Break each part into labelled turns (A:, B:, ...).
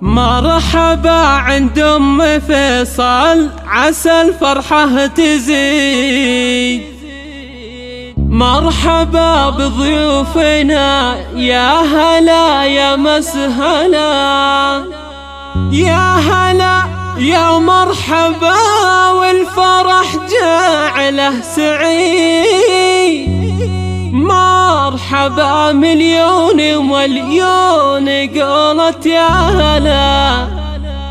A: مرحبا عند ام فيصل عسى الفرحة تزيد. مرحبا بضيوفنا يا هلا يا مسهلا، يا هلا يا مرحبا والفرح جعله سعيد. مرحبا مليون ومليون قولت يا هلا،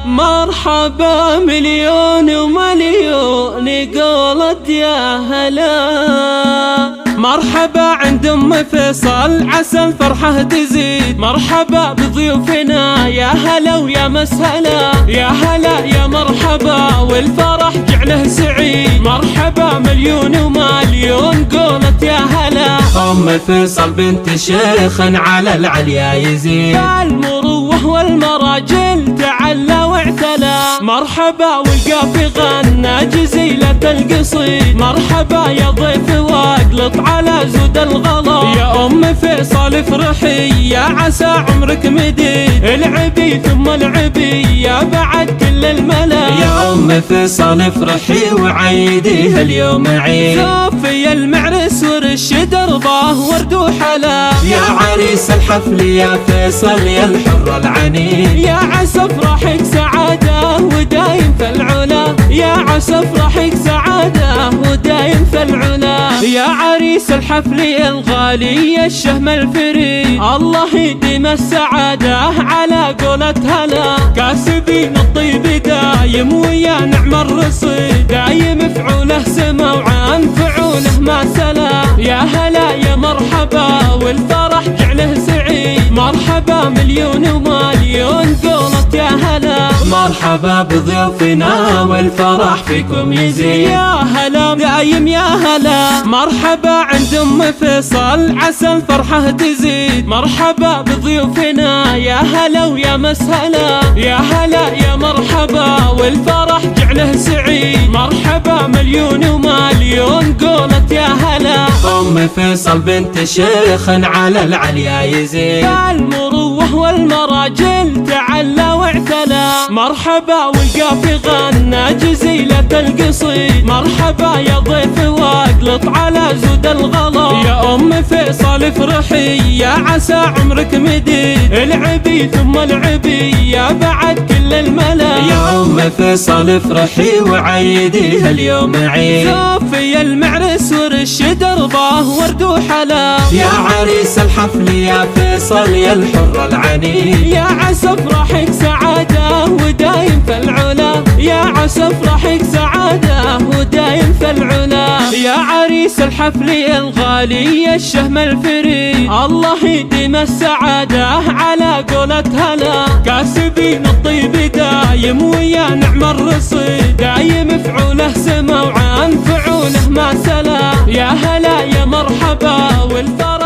A: مرحبا مليون ومليون قولت يا هلا. مرحبا عند ام فيصل عسى الفرحة تزيد. مرحبا بضيوفنا يا هلا ويا مسهلا، يا هلا يا مرحبا والفرح جعله سعيد. مرحبا مليون ومليون قولت يا هلا.
B: ام فيصل بنت شيخ على العليا يزيد،
A: المروه والمراجل تعلى واعتلى. مرحبا والقافي غنى جزيلة القصيد. مرحبا يا ضيف واقلط على زود الغلا، يا ام فيصل افرحي يا عسى عمرك مديد. العبي ثم العبي يا بعد كل الملا،
B: يا ام فيصل افرحي وعيديها اليوم عيد.
A: صافي المعرس ورش درباه ورد وحلا،
B: يا عريس الحفل يا فيصل يا الحر العنيد.
A: يا عسى افرحك سعادة ودايم في العلا، يا عسى افرحك سعادة ودايم في العلا. يا عريس الحفل يا الغالي الشهم الفريد، الله يديم السعادة على قولة هلا. كاسبين الطيب دايم ويا نعم الرصيد، دايم فعوله سما وعن فعوله ما سلا. يا هلا يا مرحبا والفرح جعله سعيد. مرحبا مليون ومليون قولت يا هلا.
B: مرحبا بضيوفنا والفرح فيكم يزيد،
A: يا هلا دايم يا هلا. مرحبا عند ام فيصل عسى الفرحة تزيد. مرحبا بضيوفنا يا هلا ويا مسهلا، يا هلا يا مرحبا والفرح جعله سعيد. مرحبا مليون ومليون قولت يا هلا.
B: ام فيصل بنت شيخ على العليا يزيد،
A: المروه والمراجل تعلى واعتلى. مرحبا والقافي غنى جزيلة القصيد. مرحبا يا ضيف واقلط على زود الغلا، يا ام فيصل افرحي يا عسى عمرك مديد. العبي ثم العبي يا بعد كل الملا،
B: يا ام فيصل افرحي وعيديها اليوم عيد.
A: صافي المعرس ورش درباه ورد وحلا،
B: يا عريس الحفل يا فيصل يا الحر العنيد.
A: يا عسى افرحك سعادة ودايم في العلا، يا عسى افرحك سعادة ودايم في العلا. يا عريس الحفل يا الغالي الشهم الفريد، الله يديم السعادة على قولة هلا. كاسبين الطيب دايم ويا نعم الرصيد، دايم فعوله سما وعن فعوله ما سلا. يا هلا يا مرحبا والفرح